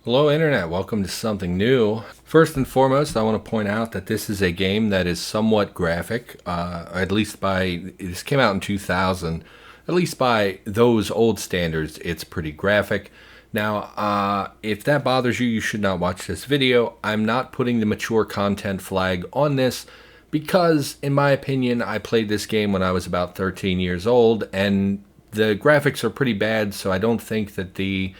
Hello Internet, welcome to something new. First and foremost, I want to point out that this is a game that is somewhat graphic, this came out in 2000, at least by those old standards, it's pretty graphic. Now, if that bothers you, you should not watch this video. I'm not putting the mature content flag on this because, in my opinion, I played this game when I was about 13 years old, and the graphics are pretty bad, so I don't think that the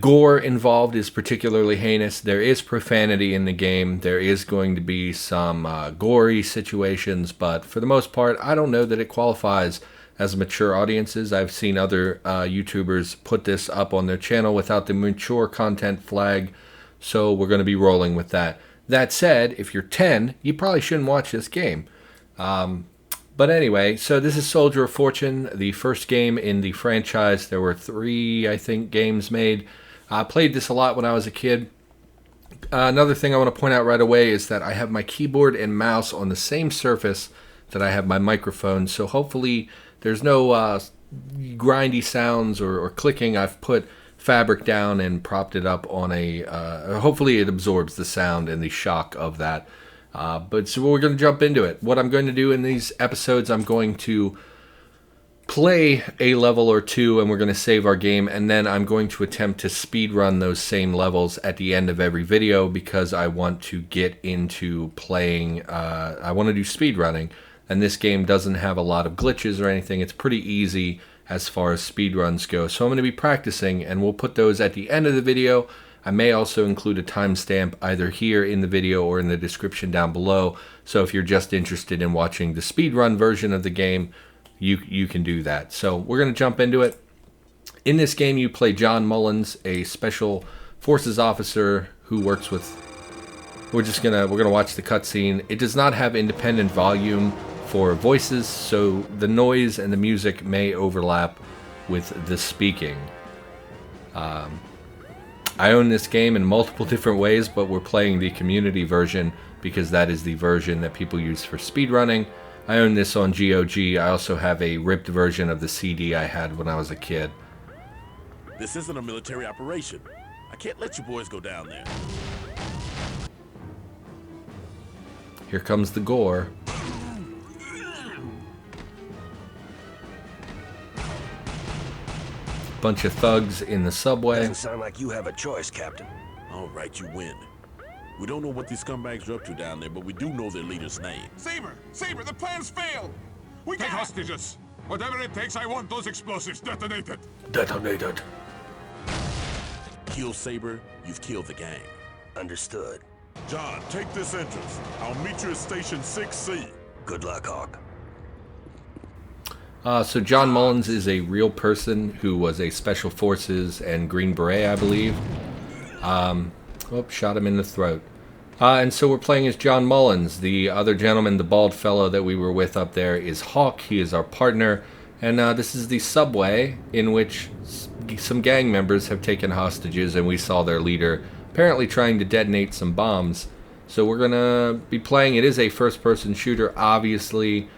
gore involved is particularly heinous. There is profanity in the game. There is going to be some gory situations, but for the most part, I don't know that it qualifies as mature audiences. I've seen other YouTubers put this up on their channel without the mature content flag, so we're going to be rolling with that. That said, if you're 10, you probably shouldn't watch this game. But anyway, so this is Soldier of Fortune, the first game in the franchise. There were 3, I think, games made. I played this a lot when I was a kid. Another thing I want to point out right away is that I have my keyboard and mouse on the same surface that I have my microphone, so hopefully there's no grindy sounds or clicking. I've put fabric down and propped it up on hopefully it absorbs the sound and the shock of that. So we're going to jump into it. What I'm going to do in these episodes, I'm going to play a level or two and we're going to save our game, and then I'm going to attempt to speed run those same levels at the end of every video because I want to get into playing, I want to do speed running, and this game doesn't have a lot of glitches or anything. It's pretty easy as far as speed runs go. So I'm going to be practicing and we'll put those at the end of the video. I may also include a timestamp either here in the video or in the description down below. So if you're just interested in watching the speedrun version of the game, you can do that. So we're going to jump into it. In this game, you play John Mullins, a special forces officer who works with... We're going to watch the cutscene. It does not have independent volume for voices, so the noise and the music may overlap with the speaking. I own this game in multiple different ways, but we're playing the community version because that is the version that people use for speedrunning. I own this on GOG. I also have a ripped version of the CD I had when I was a kid. This isn't a military operation. I can't let you boys go down there. Here comes the gore. Bunch of thugs in the subway. Doesn't sound like you have a choice, Captain. All right, you win. We don't know what these scumbags are up to down there, but we do know their leader's name. Saber! Saber, the plan's failed! We take hostages! Whatever it takes, I want those explosives detonated! Detonated. Kill Saber, you've killed the gang. Understood. John, take this entrance. I'll meet you at Station 6C. Good luck, Hawk. So John Mullins is a real person who was a Special Forces and Green Beret, I believe. Shot him in the throat. And so we're playing as John Mullins. The other gentleman, the bald fellow that we were with up there, is Hawk. He is our partner. And this is the subway in which some gang members have taken hostages, and we saw their leader apparently trying to detonate some bombs. So we're going to be playing. It is a first-person shooter, obviously.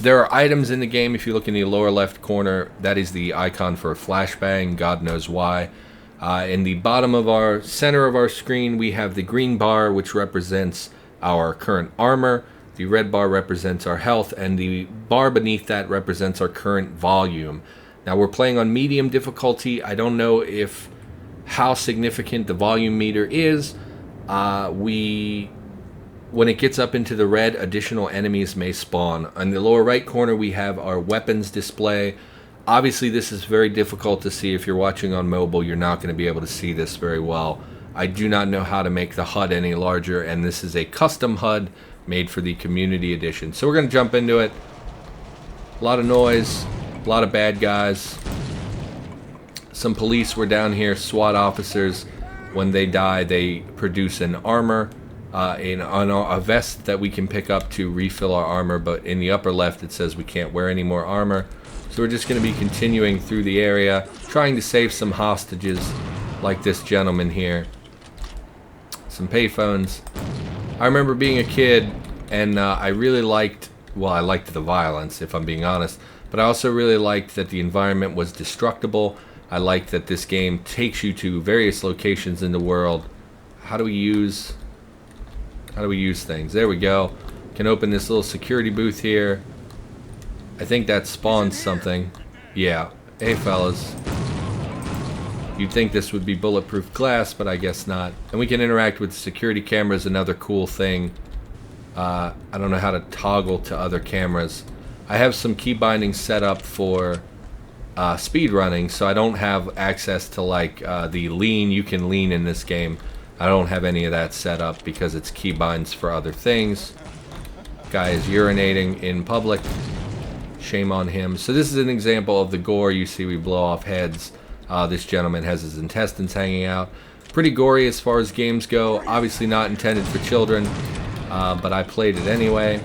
There are items in the game. If you look in the lower left corner, that is the icon for a flashbang. God knows why. In the bottom of our center of our screen, we have the green bar, which represents our current armor. The red bar represents our health, and the bar beneath that represents our current volume. Now we're playing on medium difficulty. I don't know how significant the volume meter is. When it gets up into the red, additional enemies may spawn. On the lower right corner, we have our weapons display. Obviously, this is very difficult to see. If you're watching on mobile, you're not going to be able to see this very well. I do not know how to make the HUD any larger, and this is a custom HUD made for the Community Edition. So we're going to jump into it. A lot of noise, a lot of bad guys. Some police were down here, SWAT officers. When they die, they produce an armor. A vest that we can pick up to refill our armor, but in the upper left it says we can't wear any more armor. So we're just going to be continuing through the area, trying to save some hostages like this gentleman here. Some payphones. I remember being a kid and I really liked, well, I liked the violence if I'm being honest, but I also really liked that the environment was destructible. I like that this game takes you to various locations in the world. How do we use things? There we go. Can open this little security booth here. I think that spawns something. Yeah. Hey, fellas. You'd think this would be bulletproof glass, but I guess not. And we can interact with security cameras, another cool thing. I don't know how to toggle to other cameras. I have some key bindings set up for speed running, so I don't have access to like the lean. You can lean in this game. I don't have any of that set up because it's key binds for other things. Guy is urinating in public. Shame on him. So this is an example of the gore. You see we blow off heads. This gentleman has his intestines hanging out. Pretty gory as far as games go. Obviously not intended for children, but I played it anyway.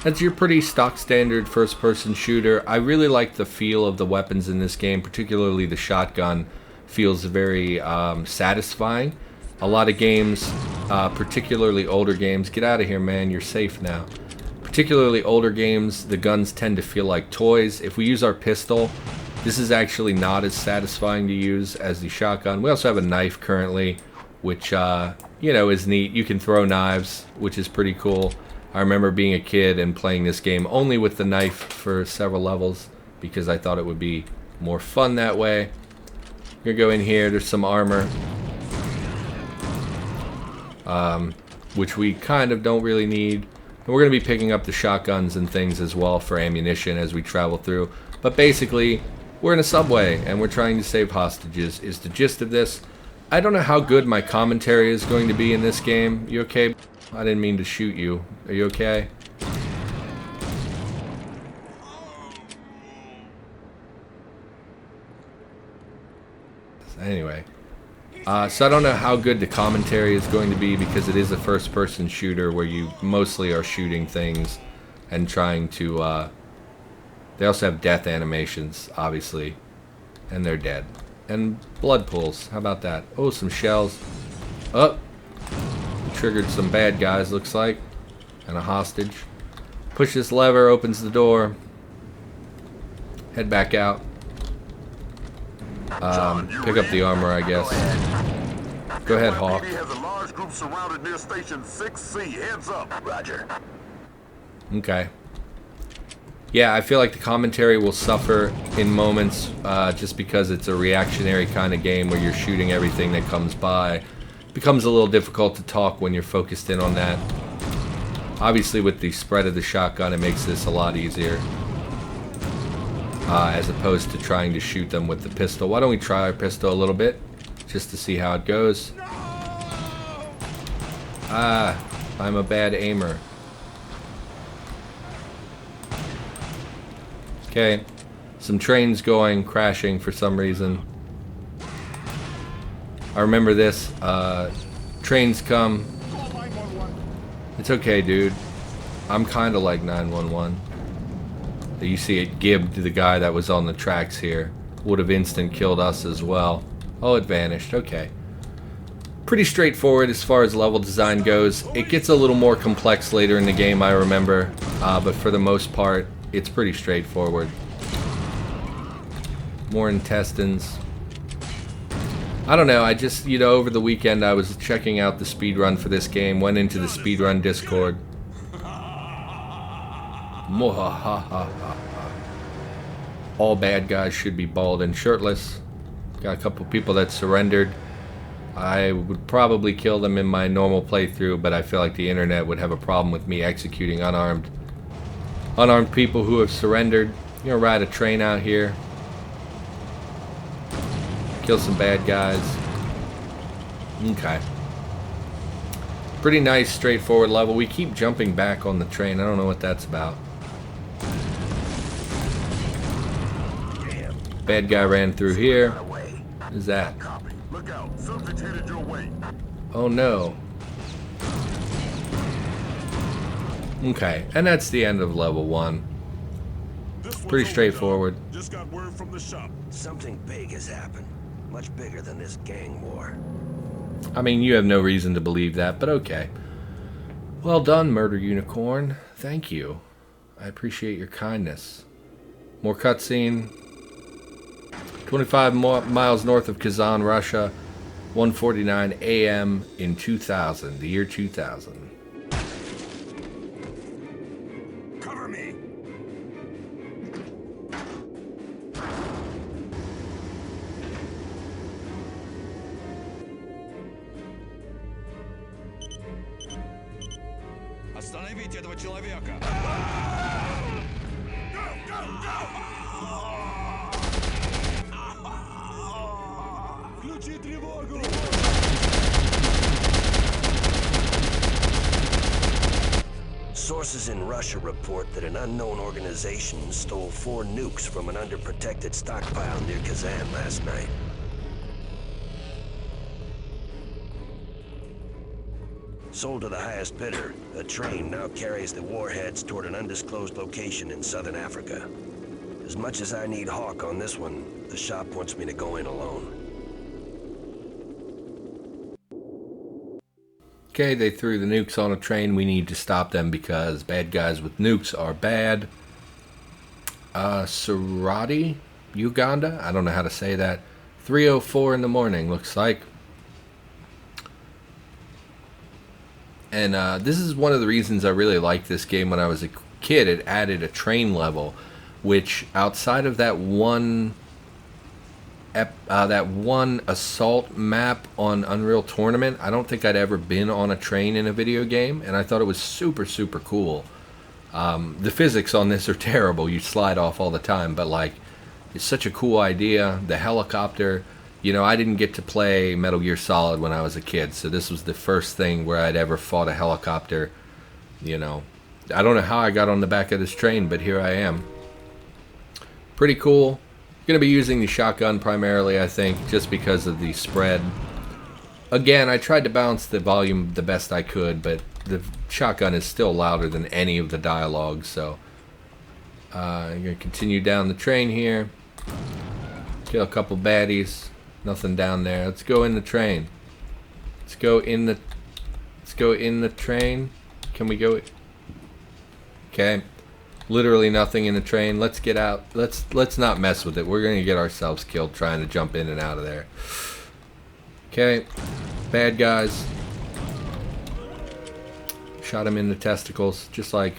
That's your pretty stock standard first-person shooter. I really like the feel of the weapons in this game, particularly the shotgun. Feels very satisfying. A lot of games, particularly older games, get out of here, man, you're safe now. Particularly older games, the guns tend to feel like toys. If we use our pistol, this is actually not as satisfying to use as the shotgun. We also have a knife currently, which, you know, is neat. You can throw knives, which is pretty cool. I remember being a kid and playing this game only with the knife for several levels because I thought it would be more fun that way. You're gonna go in here, there's some armor. Which we kind of don't really need. And we're going to be picking up the shotguns and things as well for ammunition as we travel through. But basically, we're in a subway and we're trying to save hostages is the gist of this. I don't know how good my commentary is going to be in this game. You okay? I didn't mean to shoot you. Are you okay? Anyway. So I don't know how good the commentary is going to be because it is a first-person shooter where you mostly are shooting things and trying to, they also have death animations, obviously, and they're dead. And blood pools, how about that? Oh, some shells. Oh, triggered some bad guys, looks like, and a hostage. Push this lever, opens the door. Head back out. Pick up the armor, I guess. Go ahead, Hawk. has a large group surrounded near station 6C. Heads up. Roger. Okay. Yeah, I feel like the commentary will suffer in moments just because it's a reactionary kind of game where you're shooting everything that comes by. It becomes a little difficult to talk when you're focused in on that. Obviously, with the spread of the shotgun, it makes this a lot easier. As opposed to trying to shoot them with the pistol. Why don't we try our pistol a little bit just to see how it goes? Ah, I'm a bad aimer. Okay, some trains going, crashing for some reason. I remember this. Trains come. It's okay, dude. I'm kind of like 911. You see it gibbed the guy that was on the tracks here. Would have instant killed us as well. Oh, it vanished. Okay. Pretty straightforward as far as level design goes. It gets a little more complex later in the game, I remember. But for the most part, it's pretty straightforward. More intestines. I don't know. I just, you know, over the weekend I was checking out the speedrun for this game. Went into the speedrun Discord. All bad guys should be bald and shirtless. Got a couple people that surrendered. I would probably kill them in my normal playthrough, but I feel like the internet would have a problem with me executing unarmed people who have surrendered. You know, ride a train out here. Kill some bad guys. Okay. Pretty nice, straightforward level. We keep jumping back on the train. I don't know what that's about. Bad guy ran through here. What is that? Look out. Subject headed your way. Oh no. Okay, and that's the end of level 1. Pretty straightforward. Just got word from the shop. Something big has happened. Much bigger than this gang war. I mean, you have no reason to believe that, but okay. Well done, Murder Unicorn. Thank you. I appreciate your kindness. More cutscene. 25 miles north of Kazan, Russia. 1:49 a.m. in 2000, the year 2000. Cover me! Остановите этого человека! Включи тревогу! Sources in Russia report that an unknown organization stole 4 nukes from an underprotected stockpile near Kazan last night. Sold to the highest bidder, a train now carries the warheads toward an undisclosed location in southern Africa. As much as I need Hawk on this one, the shop wants me to go in alone. Okay, they threw the nukes on a train. We need to stop them because bad guys with nukes are bad. Sarati, Uganda? I don't know how to say that. 3:04 in the morning, looks like. And this is one of the reasons I really liked this game when I was a kid. It added a train level, which outside of that one assault map on Unreal Tournament, I don't think I'd ever been on a train in a video game, and I thought it was super, super cool. The physics on this are terrible. You slide off all the time, but like, it's such a cool idea. The helicopter, you know, I didn't get to play Metal Gear Solid when I was a kid, so this was the first thing where I'd ever fought a helicopter. You know, I don't know how I got on the back of this train, but here I am. Pretty cool. Going to be using the shotgun primarily, I think, just because of the spread. Again, I tried to balance the volume the best I could, but the shotgun is still louder than any of the dialogue, so I'm going to continue down the train here. Kill a couple baddies. Nothing down there. Let's go in the train. Let's go in the train. Can we go? Okay. Literally nothing in the train. Let's get out. Let's not mess with it. We're going to get ourselves killed trying to jump in and out of there. Okay. Bad guys. Shot him in the testicles, just like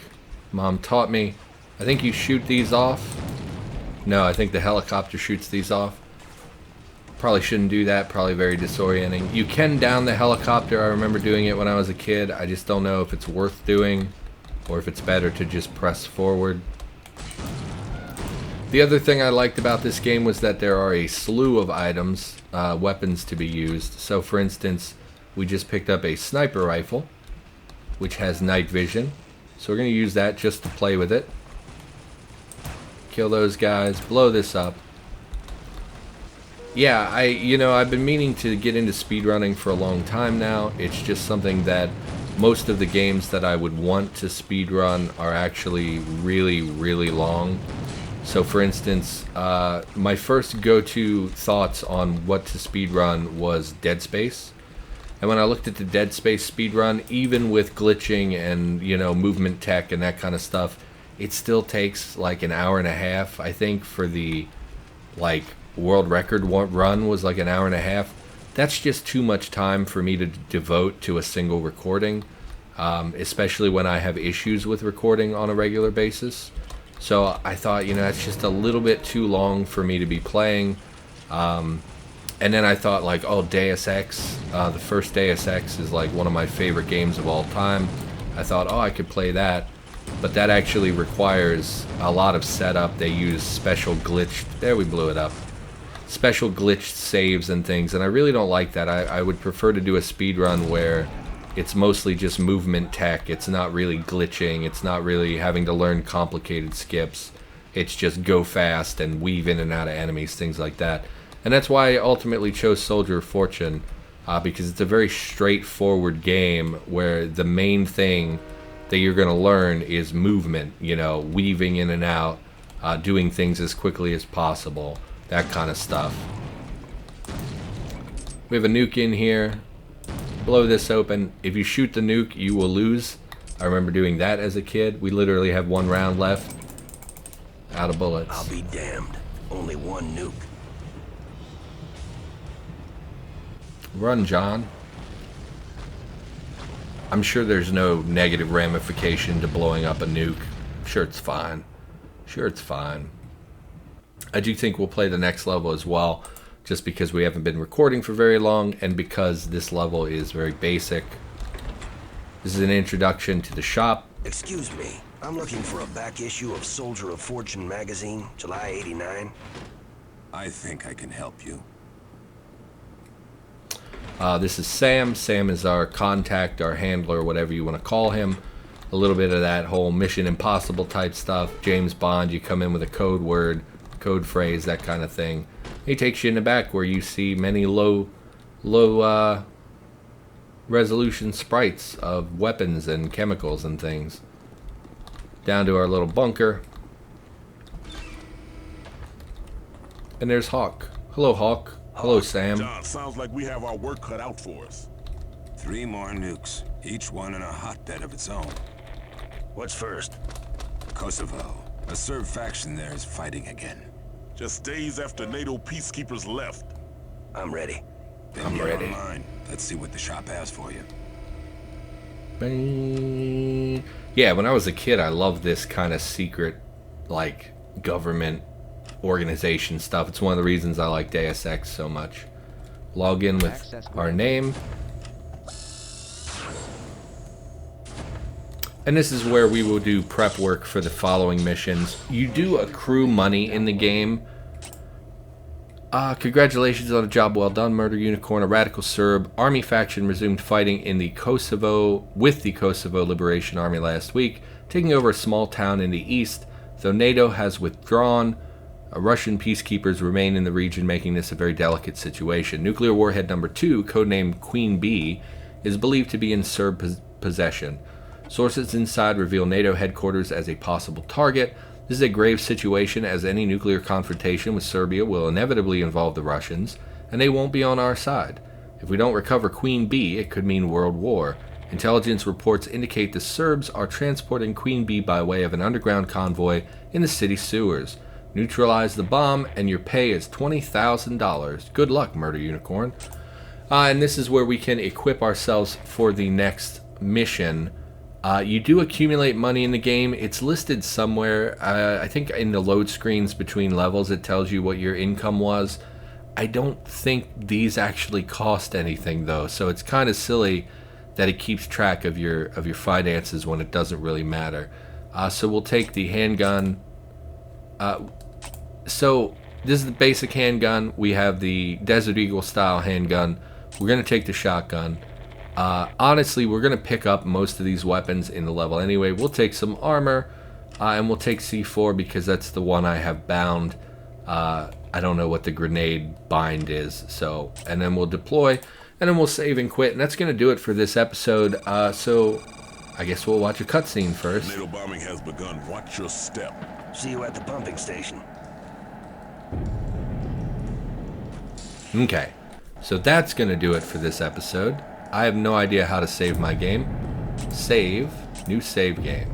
Mom taught me. I think you shoot these off. No, I think the helicopter shoots these off. Probably shouldn't do that. Probably very disorienting. You can down the helicopter. I remember doing it when I was a kid. I just don't know if it's worth doing or if it's better to just press forward. The other thing I liked about this game was that there are a slew of items, weapons to be used. So for instance, we just picked up a sniper rifle, which has night vision. So we're going to use that just to play with it. Kill those guys, blow this up. Yeah, I've been meaning to get into speedrunning for a long time now. It's just something that most of the games that I would want to speedrun are actually really, really long. So for instance, my first go-to thoughts on what to speedrun was Dead Space. And when I looked at the Dead Space speedrun, even with glitching and, movement tech and that kind of stuff, it still takes like an hour and a half, I think, for the, world record run was like an hour and a half. That's just too much time for me to devote to a single recording, especially when I have issues with recording on a regular basis. So I thought, that's just a little bit too long for me to be playing. And then I thought, Deus Ex, the first Deus Ex is like one of my favorite games of all time. I thought, I could play that. But that actually requires a lot of setup. They use special glitched, there we blew it up, special glitched saves and things, and I really don't like that. I would prefer to do a speedrun where it's mostly just movement tech. It's not really glitching. It's not really having to learn complicated skips. It's just go fast and weave in and out of enemies, things like that. And that's why I ultimately chose Soldier of Fortune, because it's a very straightforward game where the main thing that you're going to learn is movement, weaving in and out, doing things as quickly as possible, that kind of stuff. We have a nuke in here. Blow this open. If you shoot the nuke, you will lose. I remember doing that as a kid. We literally have 1 round left. Out of bullets. I'll be damned. Only 1 nuke. Run, John. I'm sure there's no negative ramification to blowing up a nuke. Sure, it's fine. Sure, it's fine. I do think we'll play the next level as well, just because we haven't been recording for very long, and because this level is very basic. This is an introduction to the shop. Excuse me, I'm looking for a back issue of Soldier of Fortune magazine, July '89. I think I can help you. This is Sam. Sam is our contact, our handler, whatever you want to call him. A little bit of that whole Mission Impossible type stuff. James Bond, you come in with a code word, code phrase, that kind of thing. He takes you in the back where you see many low resolution sprites of weapons and chemicals and things. Down to our little bunker. And there's Hawk. Hello, Hawk. Hello, Sam. John, sounds like we have our work cut out for us. 3 more nukes, each one in a hotbed of its own. What's first? Kosovo. A Serb faction there is fighting again. Just days after NATO peacekeepers left. I'm ready. Then I'm get ready. online. Let's see what the shop has for you. Bang. Yeah, when I was a kid, I loved this kind of secret, like, government organization stuff. It's one of the reasons I like Deus Ex so much. Log in with our name. And this is where we will do prep work for the following missions. You do accrue money in the game. Congratulations on a job well done, Murder Unicorn. A radical Serb army faction resumed fighting in the Kosovo with the Kosovo Liberation Army last week, taking over a small town in the east. Though NATO has withdrawn, Russian peacekeepers remain in the region, making this a very delicate situation. Nuclear warhead number 2, codenamed Queen Bee, is believed to be in Serb possession. Sources inside reveal NATO headquarters as a possible target. This is a grave situation, as any nuclear confrontation with Serbia will inevitably involve the Russians, and they won't be on our side. If we don't recover Queen Bee, it could mean world war. Intelligence reports indicate the Serbs are transporting Queen Bee by way of an underground convoy in the city sewers. Neutralize the bomb, and your pay is $20,000. Good luck, Murder Unicorn. And this is where we can equip ourselves for the next mission. You do accumulate money in the game. It's listed somewhere. I think in the load screens between levels it tells you what your income was. I don't think these actually cost anything though, so it's kind of silly that it keeps track of your finances when it doesn't really matter. So we'll take the handgun. So this is the basic handgun. We have the Desert Eagle style handgun. We're going to take the shotgun. Honestly, we're going to pick up most of these weapons in the level anyway. We'll take some armor, and we'll take C4 because that's the one I have bound. I don't know what the grenade bind is. So, and then we'll deploy, and then we'll save and quit. And that's going to do it for this episode. So I guess we'll watch a cutscene first. NATO bombing has begun. Watch your step. See you at the pumping station. Okay, so that's going to do it for this episode. I have no idea how to save my game. Save. New save game.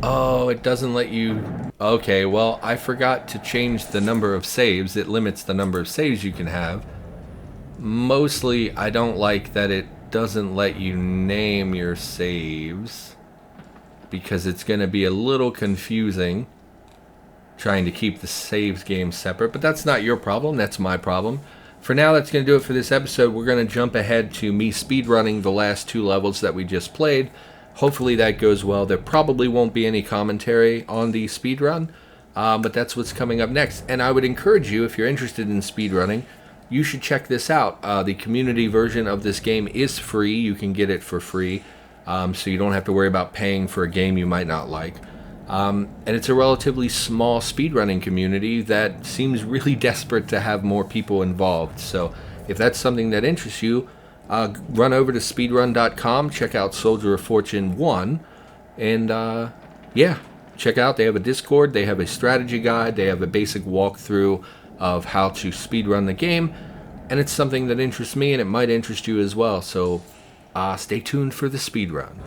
Oh, it doesn't let you... Okay, well, I forgot to change the number of saves. It limits the number of saves you can have. Mostly, I don't like that it doesn't let you name your saves, because it's going to be a little confusing trying to keep the saves game separate. But that's not your problem. That's my problem. For now, that's going to do it for this episode. We're going to jump ahead to me speedrunning the last 2 levels that we just played. Hopefully that goes well. There probably won't be any commentary on the speedrun, but that's what's coming up next. And I would encourage you, if you're interested in speedrunning, you should check this out. The community version of this game is free. You can get it for free, so you don't have to worry about paying for a game you might not like. And it's a relatively small speedrunning community that seems really desperate to have more people involved. So if that's something that interests you, run over to speedrun.com, check out Soldier of Fortune 1, and yeah, check out. They have a Discord, they have a strategy guide, they have a basic walkthrough of how to speedrun the game, and it's something that interests me, and it might interest you as well. So stay tuned for the speedrun.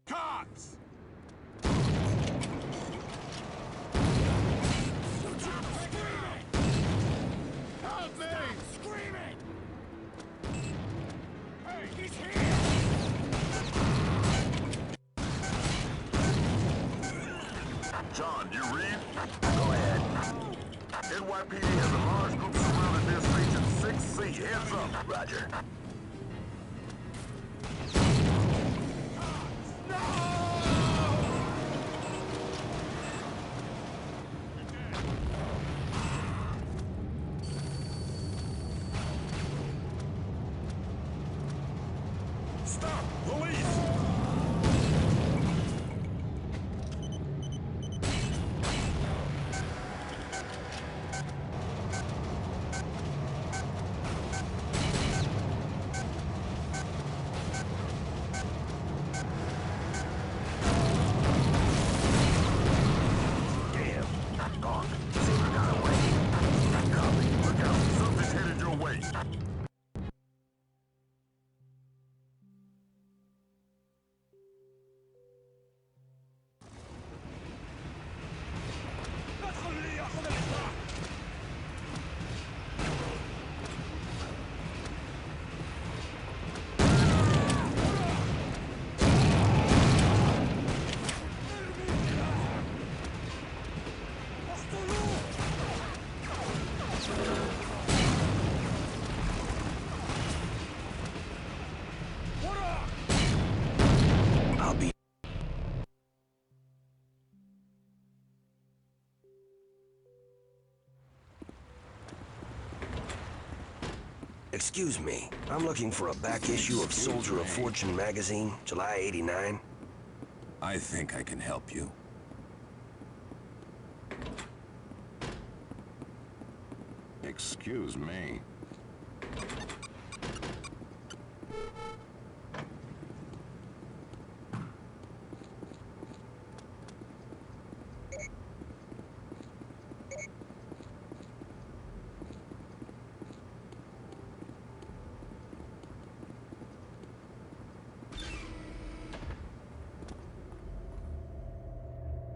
Cops! John, you read? Go ahead. NYPD has a large group surrounded near Station 6C. Heads up. Roger. Stop! Police! Damn. Gone. Saber got away. Copy. Look out. Something's headed your way. I'll be... Excuse me, I'm looking for a back issue of Soldier of Fortune magazine, July '89. I think I can help you. Excuse me.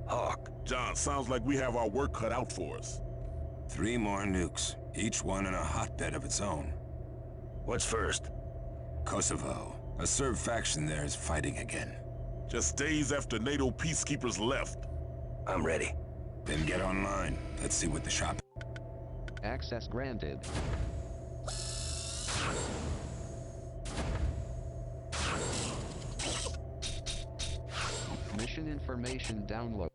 Hawk, John, sounds like we have our work cut out for us. 3 more nukes, each one in a hotbed of its own. what's first? Kosovo. A Serb faction there is fighting again. Just days after NATO peacekeepers left. I'm ready. Then get online. Let's see what the shop... Access granted. Mission information download.